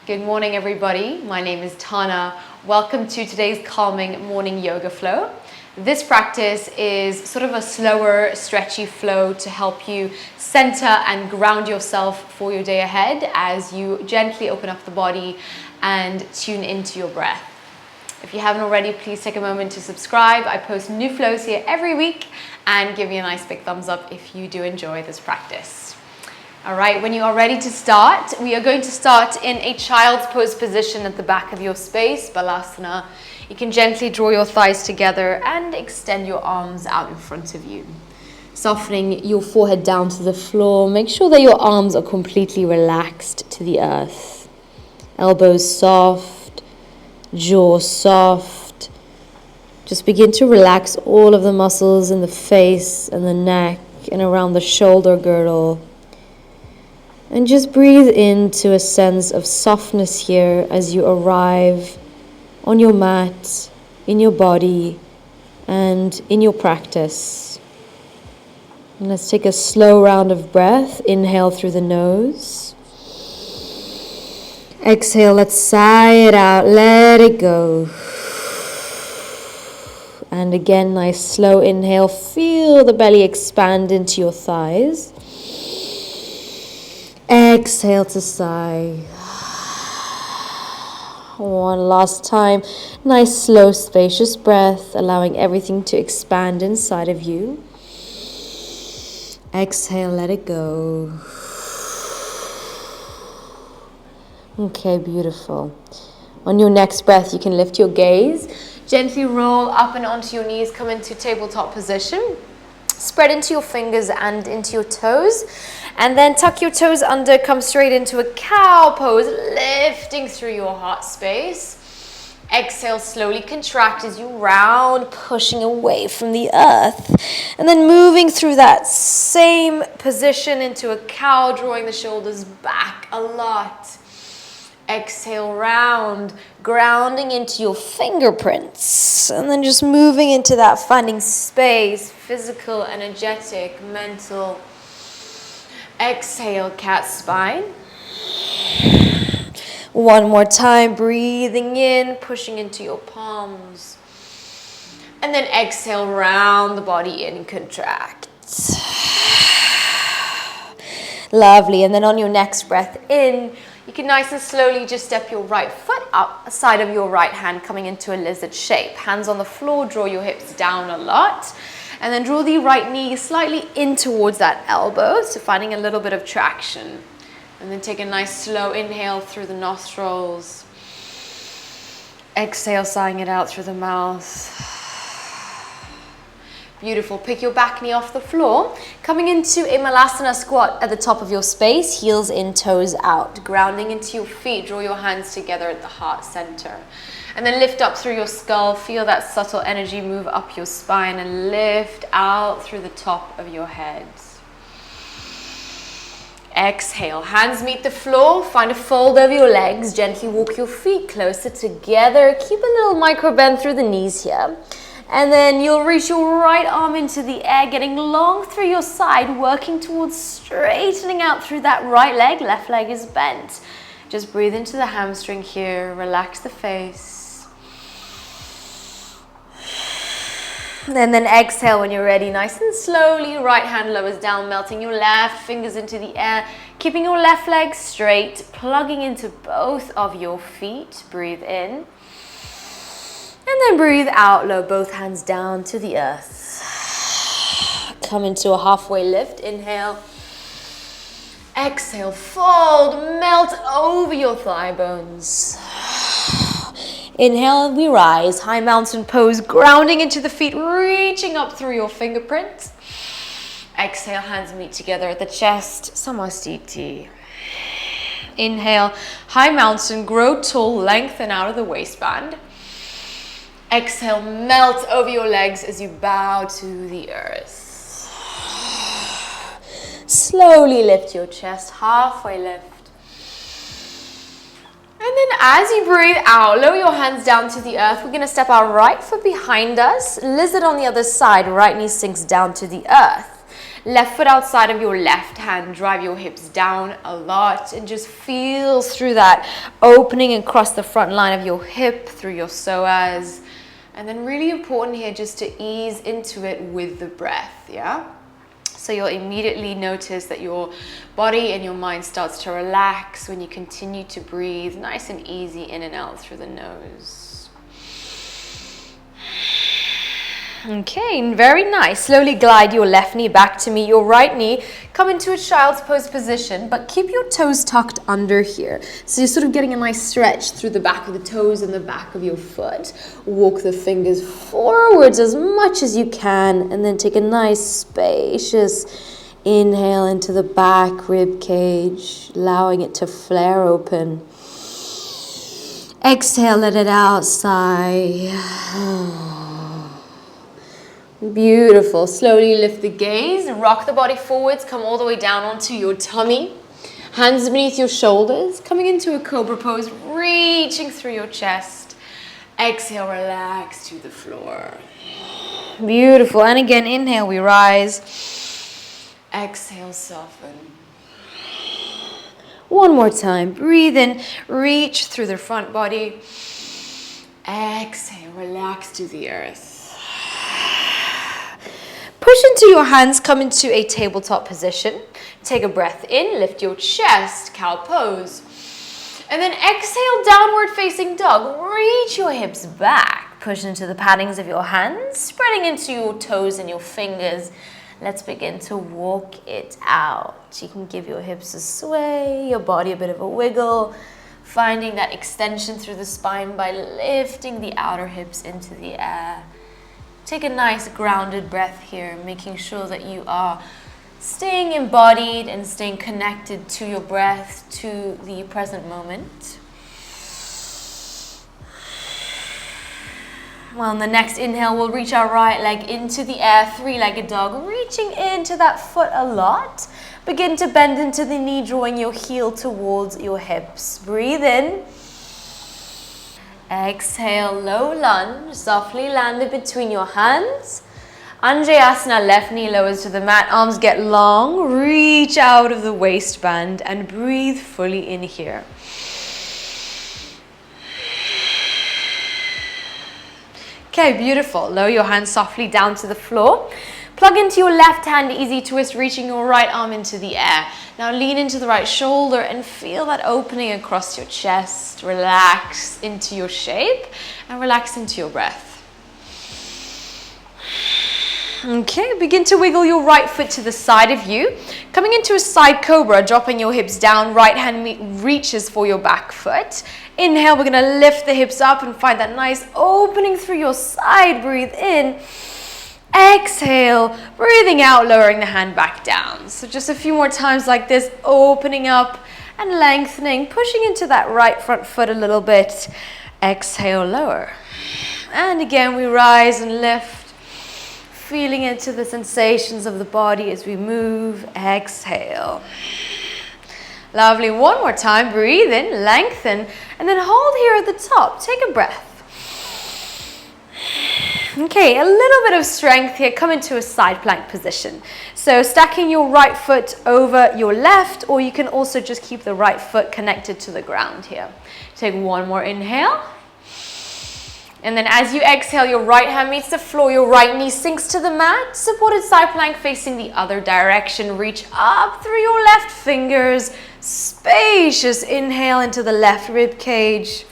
Good morning, everybody. My name is Tana. Welcome to today's calming morning yoga flow. This practice is sort of a slower, stretchy flow to help you center and ground yourself for your day ahead as you gently open up the body and tune into your breath. If you haven't already, please take a moment to subscribe. I post new flows here every week, and give me a nice big thumbs up if you do enjoy this practice. All right, when you are ready to start, we are going to start in a child's pose position at the back of your space, Balasana. You can gently draw your thighs together and extend your arms out in front of you. Softening your forehead down to the floor. Make sure that your arms are completely relaxed to the earth. Elbows soft, jaw soft. Just begin to relax all of the muscles in the face and the neck and around the shoulder girdle. And just breathe into a sense of softness here as you arrive on your mat, in your body, and in your practice. And let's take a slow round of breath. Inhale through the nose. Exhale, let's sigh it out, let it go. And again, nice slow inhale. Feel the belly expand into your thighs. Exhale to sigh. One last time. Nice, slow, spacious breath, allowing everything to expand inside of you. Exhale, let it go. Okay, beautiful. On your next breath, you can lift your gaze. Gently roll up and onto your knees. Come into tabletop position. Spread into your fingers and into your toes. And then tuck your toes under, come straight into a cow pose, lifting through your heart space. Exhale, slowly contract as you round, pushing away from the earth. And then moving through that same position into a cow, drawing the shoulders back a lot. Exhale, round, grounding into your fingerprints. And then just moving into that, finding space, physical, energetic, mental. Exhale, cat spine. One more time, breathing in, pushing into your palms. And then exhale, round the body in, contract. Lovely. And then on your next breath in, you can nice and slowly just step your right foot up the side of your right hand, coming into a lizard shape. Hands on the floor, draw your hips down a lot. And then draw the right knee slightly in towards that elbow, so finding a little bit of traction. And then take a nice slow inhale through the nostrils. Exhale, sighing it out through the mouth. Beautiful. Pick your back knee off the floor. Coming into a Malasana squat at the top of your space, heels in, toes out. Grounding into your feet, draw your hands together at the heart center. And then lift up through your skull. Feel that subtle energy move up your spine and lift out through the top of your head. Exhale, hands meet the floor. Find a fold over your legs. Gently walk your feet closer together. Keep a little micro bend through the knees here. And then you'll reach your right arm into the air, getting long through your side, working towards straightening out through that right leg. Left leg is bent. Just breathe into the hamstring here. Relax the face. And then exhale when you're ready, nice and slowly. Right hand lowers down, melting your left fingers into the air, keeping your left leg straight, plugging into both of your feet. Breathe in. And then breathe out, lower both hands down to the earth. Come into a halfway lift, inhale. Exhale, fold, melt over your thigh bones. Inhale, we rise, high mountain pose, grounding into the feet, reaching up through your fingerprints. Exhale, hands meet together at the chest, Samastiti. Inhale, high mountain, grow tall, lengthen out of the waistband. Exhale, melt over your legs as you bow to the earth. Slowly lift your chest, halfway lift. And then as you breathe out, lower your hands down to the earth. We're going to step our right foot behind us. Lizard on the other side. Right knee sinks down to the earth. Left foot outside of your left hand, drive your hips down a lot and just feel through that opening across the front line of your hip, through your psoas. And then really important here just to ease into it with the breath, yeah? So you'll immediately notice that your body and your mind starts to relax when you continue to breathe nice and easy in and out through the nose. Okay, very nice. Slowly glide your left knee back to meet your right knee. Come into a child's pose position, but keep your toes tucked under here. So you're sort of getting a nice stretch through the back of the toes and the back of your foot. Walk the fingers forwards as much as you can, and then take a nice spacious inhale into the back rib cage, allowing it to flare open. Exhale, let it out, sigh. Beautiful. Slowly lift the gaze, rock the body forwards, come all the way down onto your tummy. Hands beneath your shoulders, coming into a Cobra pose, reaching through your chest. Exhale, relax to the floor. Beautiful. And again, inhale, we rise. Exhale, soften. One more time. Breathe in, reach through the front body. Exhale, relax to the earth. Push into your hands, come into a tabletop position. Take a breath in, lift your chest, cow pose. And then exhale, downward facing dog. Reach your hips back. Push into the paddings of your hands, spreading into your toes and your fingers. Let's begin to walk it out. You can give your hips a sway, your body a bit of a wiggle, finding that extension through the spine by lifting the outer hips into the air. Take a nice grounded breath here, making sure that you are staying embodied and staying connected to your breath, to the present moment. Well, on the next inhale, we'll reach our right leg into the air, three-legged dog, reaching into that foot a lot. Begin to bend into the knee, drawing your heel towards your hips. Breathe in. Exhale, low lunge, softly land it between your hands. Anjayasana, left knee lowers to the mat, arms get long, reach out of the waistband and breathe fully in here. Okay, beautiful. Lower your hands softly down to the floor. Plug into your left hand, easy twist, reaching your right arm into the air. Now lean into the right shoulder and feel that opening across your chest. Relax into your shape and relax into your breath. Okay, begin to wiggle your right foot to the side of you. Coming into a side cobra, dropping your hips down, right hand reaches for your back foot. Inhale, we're gonna lift the hips up and find that nice opening through your side. Breathe in. Exhale, breathing out, lowering the hand back down. So just a few more times like this, opening up and lengthening, pushing into that right front foot a little bit. Exhale, lower. And again, we rise and lift, feeling into the sensations of the body as we move. Exhale. Lovely. One more time. Breathe in, lengthen, and then hold here at the top. Take a breath. Okay, a little bit of strength here. Come into a side plank position. So stacking your right foot over your left, or you can also just keep the right foot connected to the ground here. Take one more inhale. And then as you exhale, your right hand meets the floor, your right knee sinks to the mat, supported side plank facing the other direction. Reach up through your left fingers, spacious inhale into the left rib cage.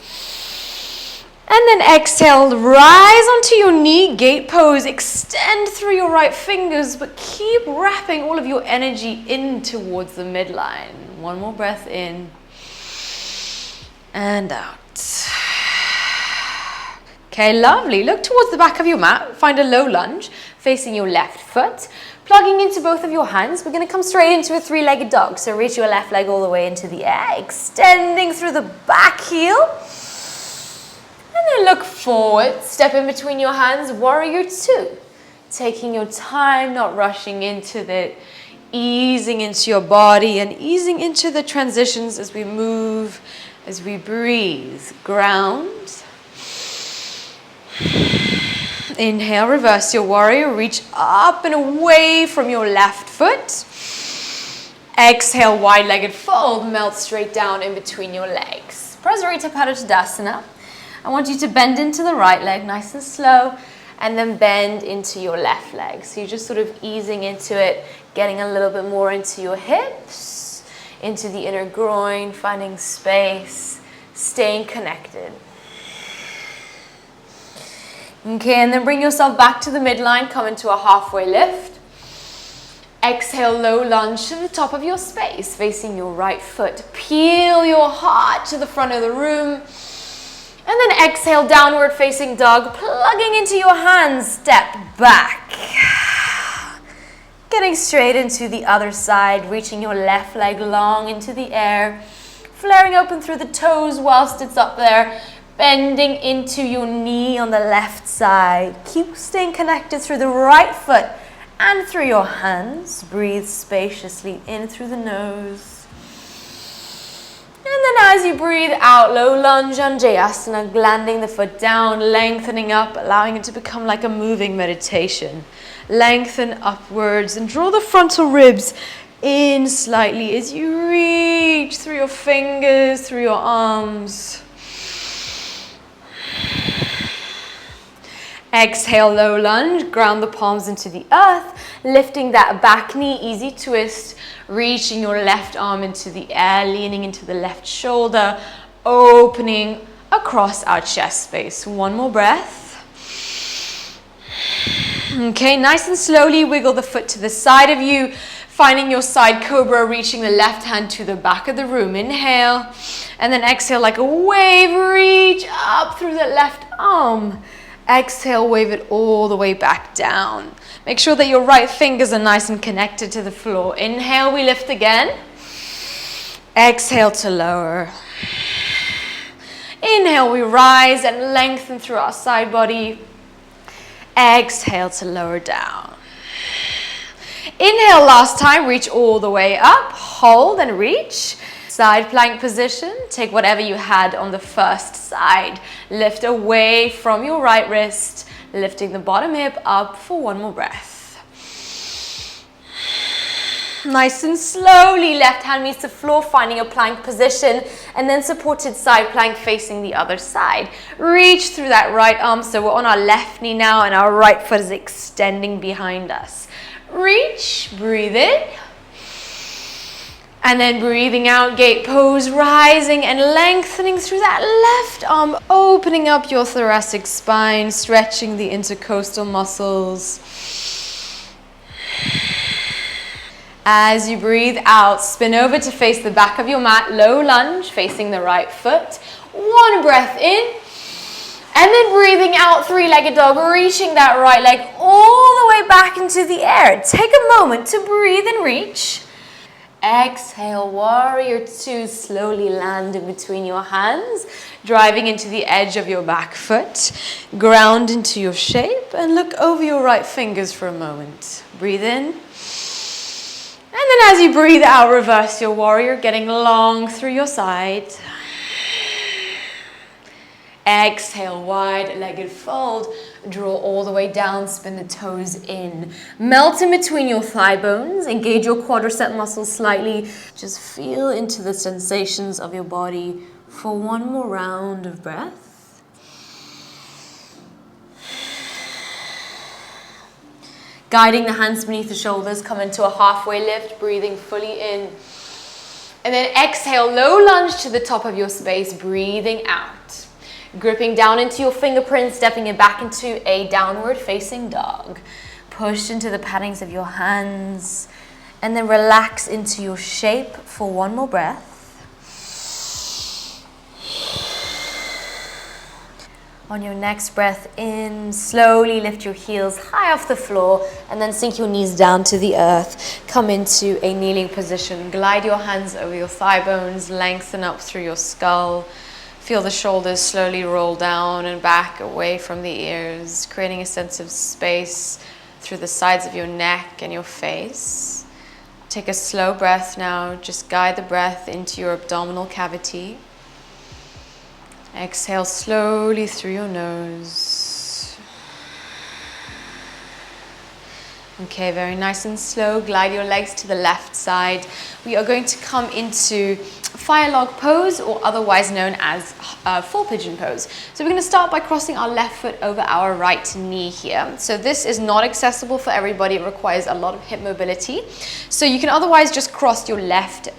And then exhale, rise onto your knee, gate pose, extend through your right fingers, but keep wrapping all of your energy in towards the midline. One more breath in and out. Okay, lovely. Look towards the back of your mat, find a low lunge, facing your left foot. Plugging into both of your hands, we're gonna come straight into a three-legged dog. So reach your left leg all the way into the air, extending through the back heel. And then look forward, step in between your hands, warrior two. Taking your time, not rushing into it, easing into your body and easing into the transitions as we move, as we breathe. Ground. Inhale, reverse your warrior. Reach up and away from your left foot. Exhale, wide-legged fold. Melt straight down in between your legs. Prasarita Tadasana. I want you to bend into the right leg, nice and slow, and then bend into your left leg. So you're just sort of easing into it, getting a little bit more into your hips, into the inner groin, finding space, staying connected. Okay, and then bring yourself back to the midline, come into a halfway lift. Exhale, low lunge to the top of your space, facing your right foot. Peel your heart to the front of the room. And then exhale, downward facing dog, plugging into your hands, step back. Getting straight into the other side, reaching your left leg long into the air, flaring open through the toes whilst it's up there, bending into your knee on the left side. Keep staying connected through the right foot and through your hands. Breathe spaciously in through the nose. And then as you breathe out, low lunge, Anjayasana, landing the foot down, lengthening up, allowing it to become like a moving meditation. Lengthen upwards and draw the frontal ribs in slightly as you reach through your fingers, through your arms. Exhale, low lunge, ground the palms into the earth, lifting that back knee, easy twist, reaching your left arm into the air, leaning into the left shoulder, opening across our chest space. One more breath. Okay, nice and slowly wiggle the foot to the side of you, finding your side cobra, reaching the left hand to the back of the room. Inhale, and then exhale like a wave, reach up through the left arm. Exhale, wave it all the way back down. Make sure that your right fingers are nice and connected to the floor. Inhale, we lift again. Exhale to lower. Inhale, we rise and lengthen through our side body. Exhale to lower down. Inhale, last time, reach all the way up. Hold and reach. Side plank position, take whatever you had on the first side. Lift away from your right wrist, lifting the bottom hip up for one more breath. Nice and slowly, left hand meets the floor, finding a plank position, and then supported side plank facing the other side. Reach through that right arm, so we're on our left knee now, and our right foot is extending behind us. Reach, breathe in. And then breathing out, gate pose, rising and lengthening through that left arm, opening up your thoracic spine, stretching the intercostal muscles. As you breathe out, spin over to face the back of your mat, low lunge, facing the right foot. One breath in, and then breathing out, three-legged dog, reaching that right leg all the way back into the air. Take a moment to breathe and reach. Exhale, warrior two, slowly land in between your hands, driving into the edge of your back foot. Ground into your shape and look over your right fingers for a moment. Breathe in. And then as you breathe out, reverse your warrior, getting long through your side. Exhale, wide-legged fold. Draw all the way down, spin the toes in. Melt in between your thigh bones. Engage your quadricep muscles slightly. Just feel into the sensations of your body for one more round of breath. Guiding the hands beneath the shoulders, come into a halfway lift, breathing fully in. And then exhale, low lunge to the top of your space, breathing out. Gripping down into your fingerprints, stepping it back into a downward facing dog. Push into the paddings of your hands and then relax into your shape for one more breath. On your next breath in, slowly lift your heels high off the floor and then sink your knees down to the earth. Come into a kneeling position. Glide your hands over your thigh bones, lengthen up through your skull. Feel the shoulders slowly roll down and back away from the ears, creating a sense of space through the sides of your neck and your face. Take a slow breath now. Just guide the breath into your abdominal cavity. Exhale slowly through your nose. Okay, very nice and slow. Glide your legs to the left side. We are going to come into fire log pose, or otherwise known as full pigeon pose. So we're going to start by crossing our left foot over our right knee here. So this is not accessible for everybody. It requires a lot of hip mobility. So you can otherwise just cross your left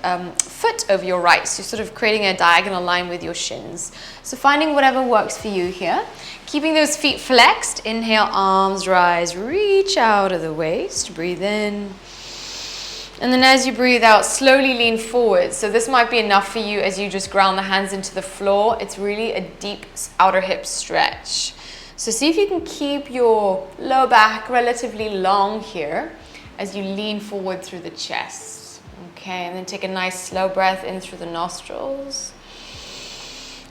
foot over your right. So you're sort of creating a diagonal line with your shins. So finding whatever works for you here. Keeping those feet flexed. Inhale, arms rise, reach out of the waist, breathe in. And then as you breathe out, slowly lean forward. So this might be enough for you as you just ground the hands into the floor. It's really a deep outer hip stretch. So see if you can keep your lower back relatively long here as you lean forward through the chest. Okay, and then take a nice slow breath in through the nostrils.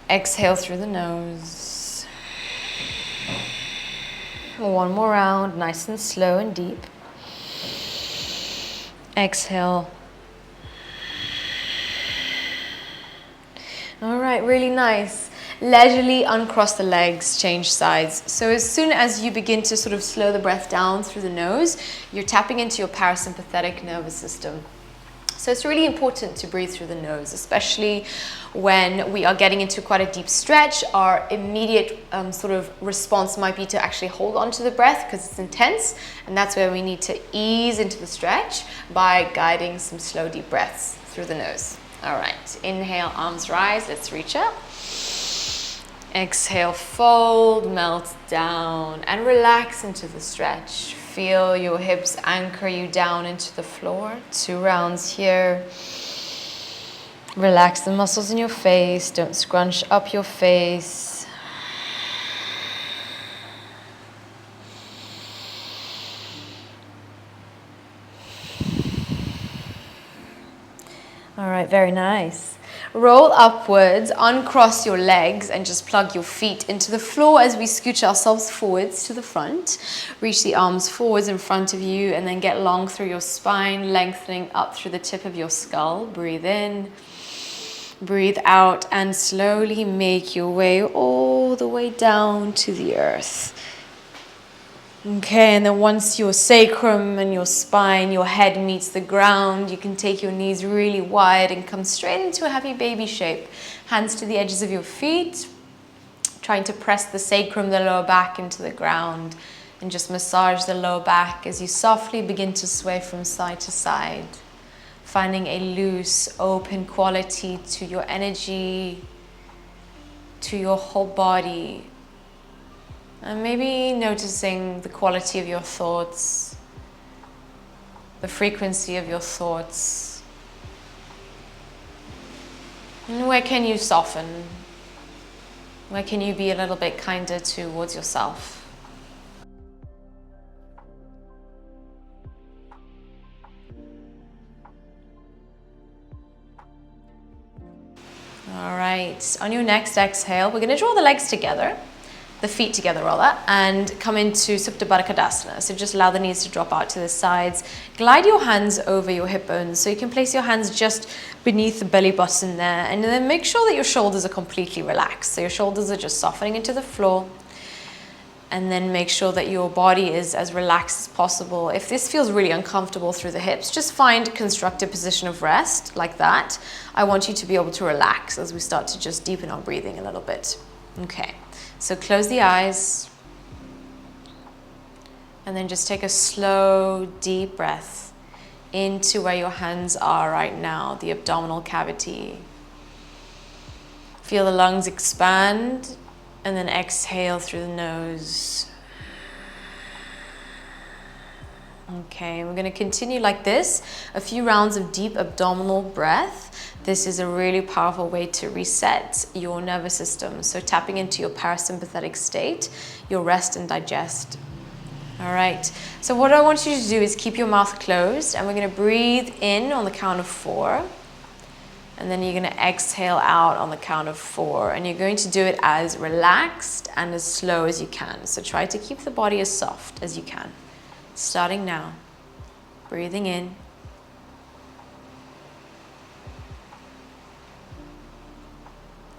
Exhale through the nose. One more round, nice and slow and deep. Exhale. All right, really nice. Leisurely uncross the legs, change sides. So as soon as you begin to sort of slow the breath down through the nose, you're tapping into your parasympathetic nervous system. So it's really important to breathe through the nose, especially when we are getting into quite a deep stretch. Our immediate sort of response might be to actually hold on to the breath because it's intense, and that's where we need to ease into the stretch by guiding some slow deep breaths through the nose. All right, inhale, arms rise, let's reach up. Exhale, fold, melt down, and relax into the stretch. Feel your hips anchor you down into the floor. 2 rounds here. Relax the muscles in your face. Don't scrunch up your face. All right, very nice. Roll upwards, uncross your legs, and just plug your feet into the floor as we scooch ourselves forwards to the front. Reach the arms forwards in front of you, and then get long through your spine, lengthening up through the tip of your skull. Breathe in, breathe out, and slowly make your way all the way down to the earth. Okay, and then once your sacrum and your spine, your head meets the ground, you can take your knees really wide and come straight into a happy baby shape. Hands to the edges of your feet, trying to press the sacrum, the lower back into the ground, and just massage the lower back as you softly begin to sway from side to side, finding a loose, open quality to your energy, to your whole body. And maybe noticing the quality of your thoughts, the frequency of your thoughts. And where can you soften? Where can you be a little bit kinder towards yourself? All right, on your next exhale, we're going to draw the legs together. The feet together rather, and come into Supta Baddha Konasana. So just allow the knees to drop out to the sides. Glide your hands over your hip bones. So you can place your hands just beneath the belly button there, and then make sure that your shoulders are completely relaxed. So your shoulders are just softening into the floor, and then make sure that your body is as relaxed as possible. If this feels really uncomfortable through the hips, just find a constructive position of rest like that. I want you to be able to relax as we start to just deepen our breathing a little bit. Okay. So close the eyes, and then just take a slow, deep breath into where your hands are right now, the abdominal cavity. Feel the lungs expand, and then exhale through the nose. Okay, we're going to continue like this, a few rounds of deep abdominal breath. This is a really powerful way to reset your nervous system. So tapping into your parasympathetic state, your rest and digest. All right, so what I want you to do is keep your mouth closed, and we're going to breathe in on the count of 4. And then you're going to exhale out on the count of 4. And you're going to do it as relaxed and as slow as you can. So try to keep the body as soft as you can. Starting now, breathing in.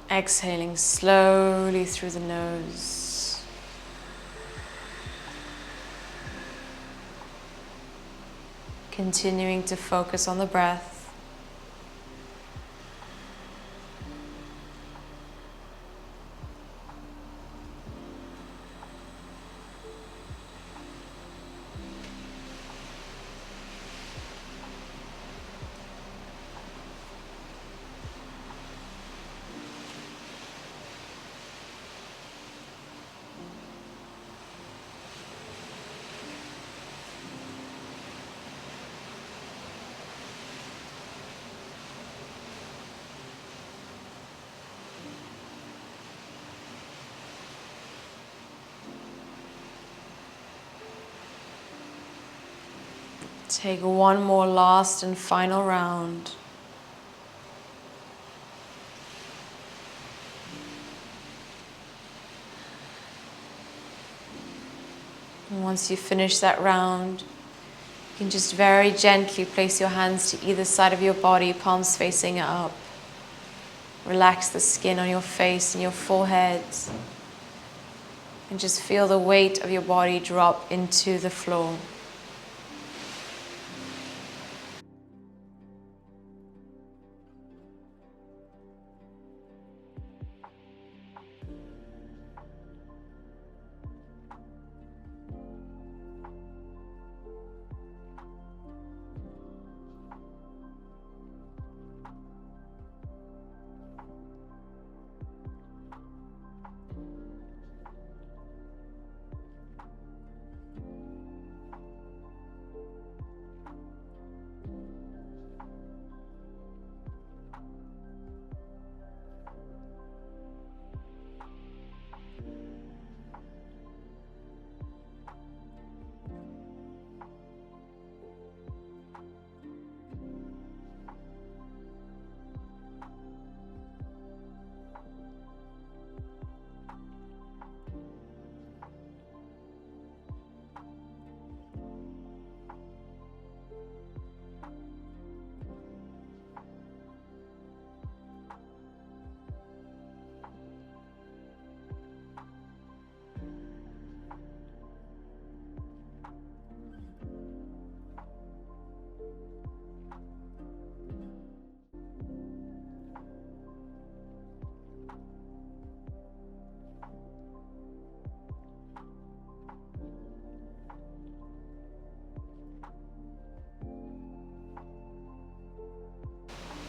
Exhaling slowly through the nose. Continuing to focus on the breath. Take one more last and final round. And once you finish that round, you can just very gently place your hands to either side of your body, palms facing up. Relax the skin on your face and your forehead. And just feel the weight of your body drop into the floor.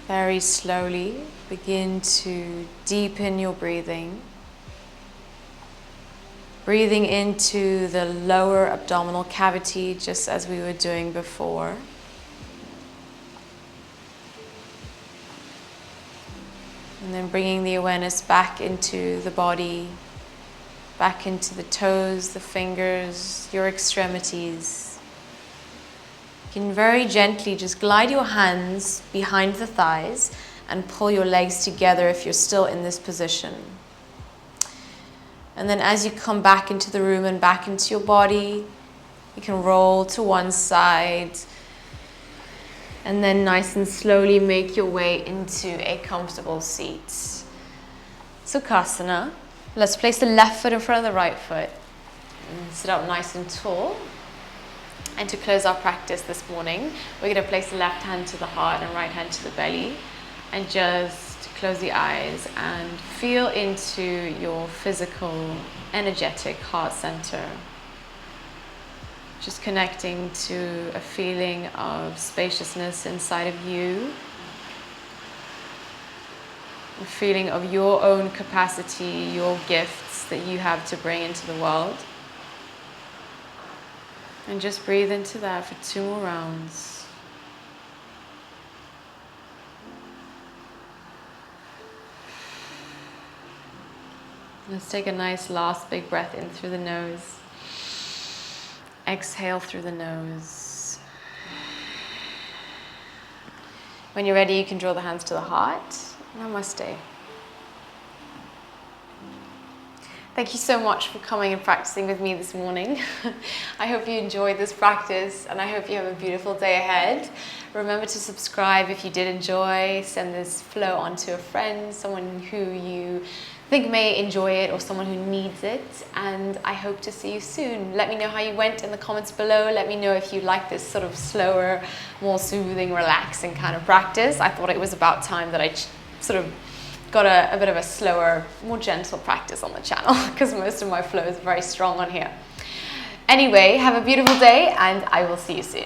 Very slowly begin to deepen your breathing. Breathing into the lower abdominal cavity, just as we were doing before. And then bringing the awareness back into the body, back into the toes, the fingers, your extremities. You can very gently just glide your hands behind the thighs and pull your legs together if you're still in this position. And then as you come back into the room and back into your body, you can roll to one side and then nice and slowly make your way into a comfortable seat. Sukhasana. Let's place the left foot in front of the right foot and sit up nice and tall. And to close our practice this morning, we're going to place the left hand to the heart and right hand to the belly. And just close the eyes and feel into your physical, energetic heart center. Just connecting to a feeling of spaciousness inside of you. A feeling of your own capacity, your gifts that you have to bring into the world. And just breathe into that for 2 more rounds. Let's take a nice last big breath in through the nose. Exhale through the nose. When you're ready, you can draw the hands to the heart. Namaste. Thank you so much for coming and practicing with me this morning. I hope you enjoyed this practice and I hope you have a beautiful day ahead. Remember to subscribe if you did enjoy. Send this flow on to a friend, someone who you think may enjoy it, or someone who needs it. And I hope to see you soon. Let me know how you went in the comments below. Let me know if you like this sort of slower, more soothing, relaxing kind of practice. I thought it was about time that I sort of got a bit of a slower, more gentle practice on the channel, because most of my flow is very strong on here. Anyway, have a beautiful day, and I will see you soon.